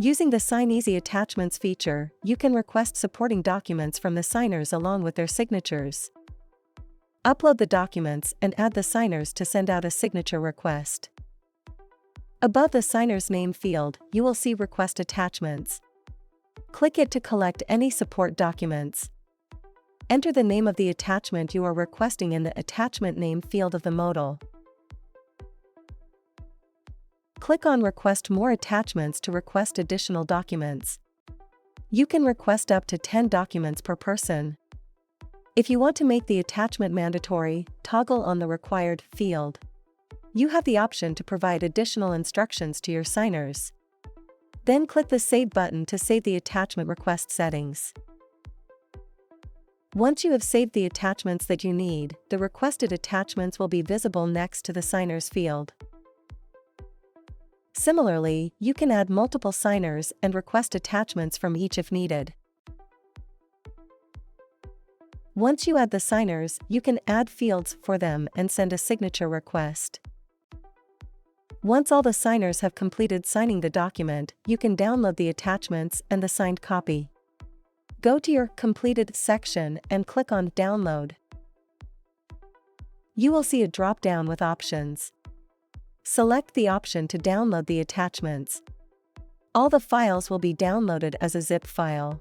Using the Signeasy attachments feature, you can request supporting documents from the signers along with their signatures. Upload the documents and add the signers to send out a signature request. Above the signer's name field, you will see Request Attachments. Click it to collect any support documents. Enter the name of the attachment you are requesting in the Attachment Name field of the modal. Click on Request More Attachments to request additional documents. You can request up to 10 documents per person. If you want to make the attachment mandatory, toggle on the Required field. You have the option to provide additional instructions to your signers. Then click the Save button to save the attachment request settings. Once you have saved the attachments that you need, the requested attachments will be visible next to the Signers field. Similarly, you can add multiple signers and request attachments from each if needed. Once you add the signers, you can add fields for them and send a signature request. Once all the signers have completed signing the document, you can download the attachments and the signed copy. Go to your Completed section and click on Download. You will see a drop-down with options. Select the option to download the attachments. All the files will be downloaded as a zip file.